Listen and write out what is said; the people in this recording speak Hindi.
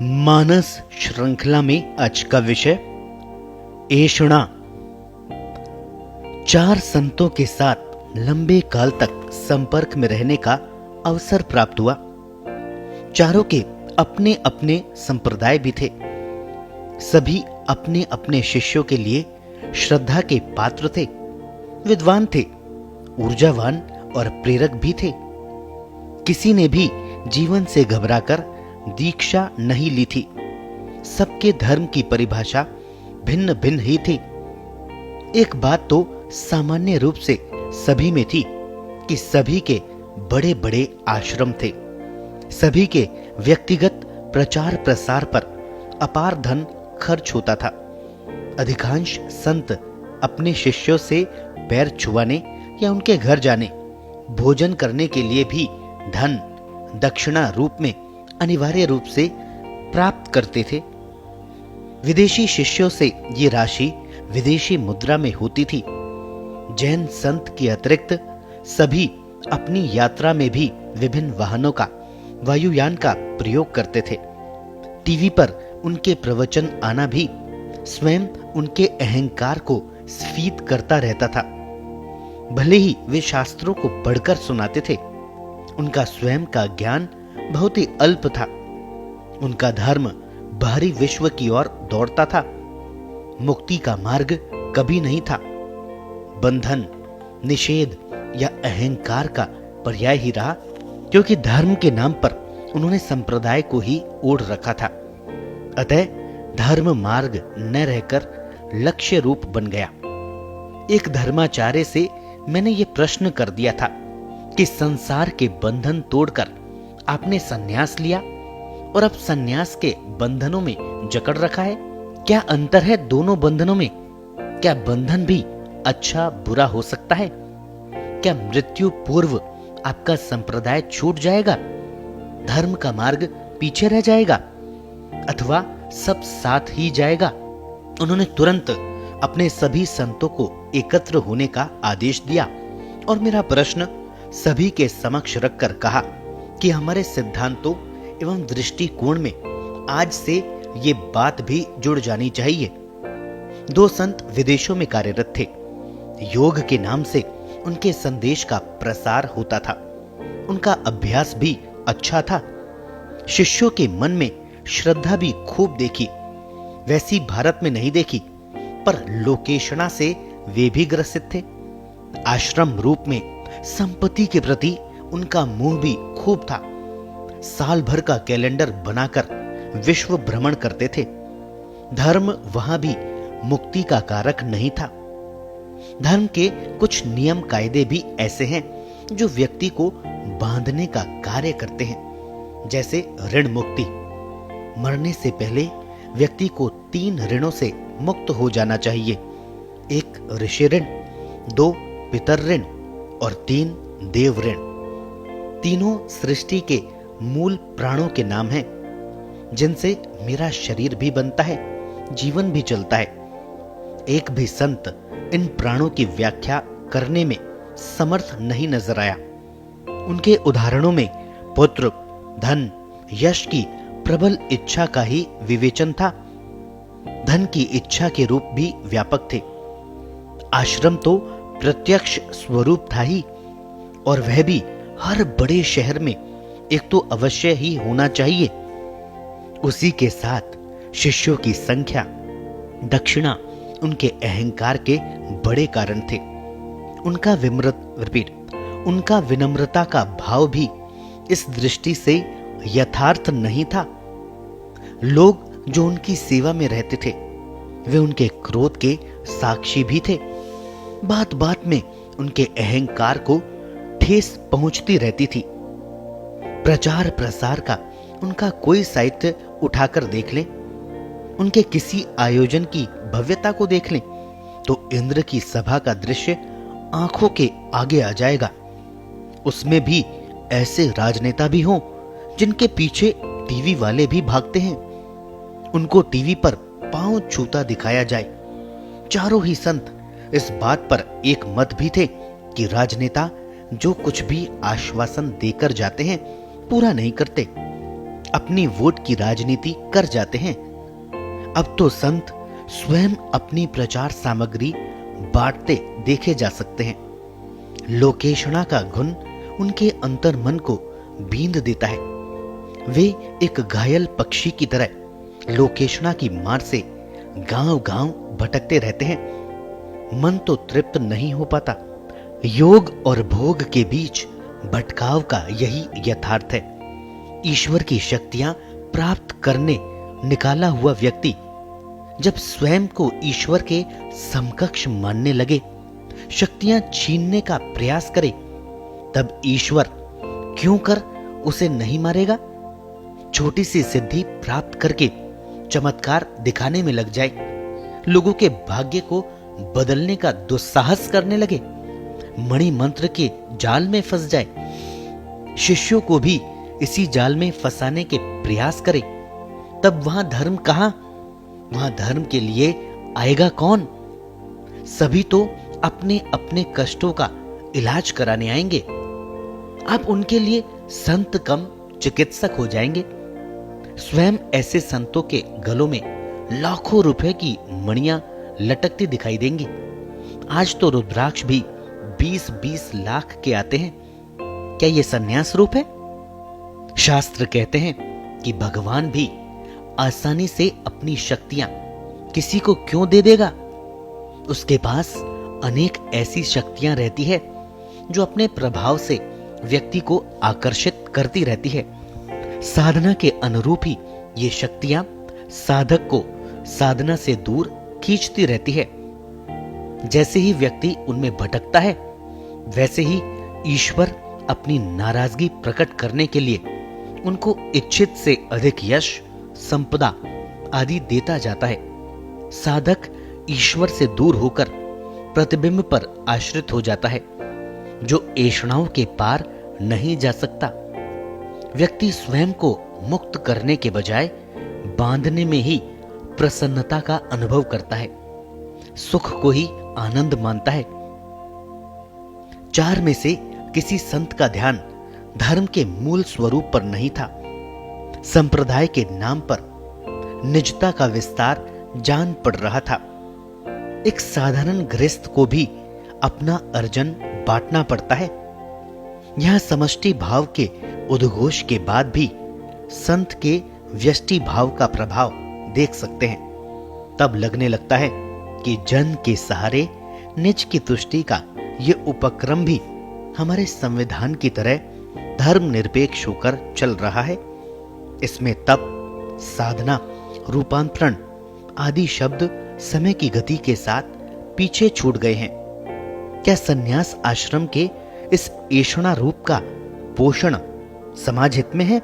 मानस श्रृंखला में आज का विषय ऐषणा। चार संतों के साथ लंबे काल तक संपर्क में रहने का अवसर प्राप्त हुआ। चारों के अपने अपने संप्रदाय भी थे। सभी अपने अपने शिष्यों के लिए श्रद्धा के पात्र थे, विद्वान थे, ऊर्जावान और प्रेरक भी थे। किसी ने भी जीवन से घबराकर दीक्षा नहीं ली थी। सबके धर्म की परिभाषा भिन्न भिन्न ही थी। एक बात तो सामान्य रूप से सभी में थी कि सभी के बड़े बड़े आश्रम थे। सभी के व्यक्तिगत प्रचार प्रसार पर अपार धन खर्च होता था। अधिकांश संत अपने शिष्यों से पैर छुआने या उनके घर जाने, भोजन करने के लिए भी धन दक्षिणा रूप में अनिवार्य रूप से प्राप्त करते थे। विदेशी शिष्यों से ये राशि विदेशी मुद्रा में होती थी। जैन संत के अतिरिक्त सभी अपनी यात्रा में भी विभिन्न वाहनों का, वायुयान का प्रयोग करते थे। टीवी पर उनके प्रवचन आना भी स्वयं उनके अहंकार को स्फीत करता रहता था। भले ही वे शास्त्रों को पढ़कर सुनाते थे, उनका स्वयं का ज्ञान बहुत ही अल्प था। उनका धर्म बाहरी विश्व की ओर दौड़ता था। मुक्ति का मार्ग कभी नहीं था। बंधन, निषेध या अहंकार का पर्याय ही रहा, क्योंकि धर्म के नाम पर उन्होंने संप्रदाय को ही ओढ़ रखा था। अतः धर्म मार्ग न रहकर लक्ष्य रूप बन गया। एक धर्माचार्य से मैंने ये प्रश्न कर दिया था कि संसार के बंधन तोड़कर आपने सन्यास लिया और अब सन्यास के बंधनों में जकड़ रखा है। क्या अंतर है दोनों बंधनों में? क्या बंधन भी अच्छा बुरा हो सकता है? क्या मृत्यु पूर्व आपका संप्रदाय छूट जाएगा, धर्म का मार्ग पीछे रह जाएगा, अथवा सब साथ ही जाएगा? उन्होंने तुरंत अपने सभी संतों को एकत्र होने का आदेश दिया और मेरा प्रश्न सभी के समक्ष रखकर कहा कि हमारे सिद्धांतों एवं दृष्टिकोण में आज से ये बात भी जुड़ जानी चाहिए। दो संत विदेशों में कार्यरत थे। योग के नाम से उनके संदेश का प्रसार होता था। उनका अभ्यास भी अच्छा था। शिष्यों के मन में श्रद्धा भी खूब देखी। वैसी भारत में नहीं देखी, पर लोकेशणा से वे भी ग्रसित थे। आश्रम रूप में संपत्ति के प्रति उनका मोह भी खूब था। साल भर का कैलेंडर बनाकर विश्व भ्रमण करते थे। धर्म वहां भी मुक्ति का कारक नहीं था। धर्म के कुछ नियम कायदे भी ऐसे हैं जो व्यक्ति को बांधने का कार्य करते हैं, जैसे ऋण मुक्ति। मरने से पहले व्यक्ति को 3 ऋणों से मुक्त हो जाना चाहिए। 1 ऋषि ऋण, 2 पितर ऋण और 3 देव ऋण। तीनों सृष्टि के मूल प्राणों के नाम हैं, जिनसे मेरा शरीर भी बनता है, जीवन भी चलता है। एक भी संत इन प्राणों की व्याख्या करने में समर्थ नहीं नजर आया। उनके उदाहरणों में पुत्र, धन, यश की प्रबल इच्छा का ही विवेचन था। धन की इच्छा के रूप भी व्यापक थे। आश्रम तो प्रत्यक्ष स्वरूप था ही, और वह भी हर बड़े शहर में एक तो अवश्य ही होना चाहिए। उसी के साथ शिष्यों की संख्या, दक्षिणा उनके अहंकार के बड़े कारण थे। उनका विनम्रता का भाव भी इस दृष्टि से यथार्थ नहीं था। लोग जो उनकी सेवा में रहते थे, वे उनके क्रोध के साक्षी भी थे। बात बात में उनके अहंकार को ठेस पहुंचती रहती थी। प्रचार प्रसार का उनका कोई साहित्य उठाकर देख लें, उनके किसी आयोजन की भव्यता को देख लें, तो इंद्र की सभा का दृश्य आंखों के आगे आ जाएगा। उसमें भी ऐसे राजनेता भी हों जिनके पीछे टीवी वाले भी भागते हैं। उनको टीवी पर पांव छूता दिखाया जाए। चारों ही संत इस बात पर एक मत भी थे कि राजनेता जो कुछ भी आश्वासन देकर जाते हैं पूरा नहीं करते। अपनी वोट की राजनीति कर जाते हैं। अब तो संत स्वयं अपनी प्रचार सामग्री बांटते देखे जा सकते हैं। लोकेशणा का गुण उनके अंतर्मन को बींद देता है। वे एक घायल पक्षी की तरह लोकेशणा की मार से गांव-गांव भटकते रहते हैं। मन तो तृप्त नहीं हो पाता। योग और भोग के बीच भटकाव का यही यथार्थ है। ईश्वर की शक्तियां प्राप्त करने निकाला हुआ व्यक्ति जब स्वयं को ईश्वर के समकक्ष मानने लगे, शक्तियां छीनने का प्रयास करे, तब ईश्वर क्यों कर उसे नहीं मारेगा? छोटी सी सिद्धि प्राप्त करके चमत्कार दिखाने में लग जाए, लोगों के भाग्य को बदलने का दुस्साहस करने लगे, मणि मंत्र के जाल में फंस जाए, शिष्यों को भी इसी जाल में फंसाने के प्रयास करे, तब वहां धर्म कहां? वहां धर्म के लिए आएगा कौन? सभी तो अपने अपने कष्टों का इलाज कराने आएंगे। अब उनके लिए संत कम चिकित्सक हो जाएंगे। स्वयं ऐसे संतों के गलों में लाखों रुपए की मणियां लटकती दिखाई देंगी। आज तो रुद्राक्ष भी 20-20 लाख के आते हैं। क्या ये सन्यास रूप है? शास्त्र कहते हैं कि भगवान भी आसानी से अपनी शक्तियां किसी को क्यों दे देगा? उसके पास अनेक ऐसी शक्तियां रहती है जो अपने प्रभाव से व्यक्ति को आकर्षित करती रहती है। साधना के अनुरूप ही ये शक्तियां साधक को साधना से दूर खींचती रहती है। जैसे ही व्यक्ति उनमें भटकता है, वैसे ही ईश्वर अपनी नाराजगी प्रकट करने के लिए उनको इच्छित से अधिक यश, संपदा आदि देता जाता है। साधक ईश्वर से दूर होकर प्रतिबिंब पर आश्रित हो जाता है, जो ऐषणाओं के पार नहीं जा सकता। व्यक्ति स्वयं को मुक्त करने के बजाय बांधने में ही प्रसन्नता का अनुभव करता है, सुख को ही आनंद मानता है। चार में से किसी संत का ध्यान धर्म के मूल स्वरूप पर नहीं था। संप्रदाय के नाम पर निजता का विस्तार जान पड़ रहा था। एक साधारण गृहस्थ को भी अपना अर्जन बांटना पड़ता है। यहां समष्टि भाव के उद्घोष के बाद भी संत के व्यष्टि भाव का प्रभाव देख सकते हैं। तब लगने लगता है कि जन के सहारे निज की तुष्टि का ये उपक्रम भी हमारे संविधान की तरह धर्मनिरपेक्ष होकर चल रहा है। इसमें तप, साधना, रूपांतरण आदि शब्द समय की गति के साथ पीछे छूट गए हैं। क्या सन्यास आश्रम के इस ऐषणा रूप का पोषण समाज हित में है?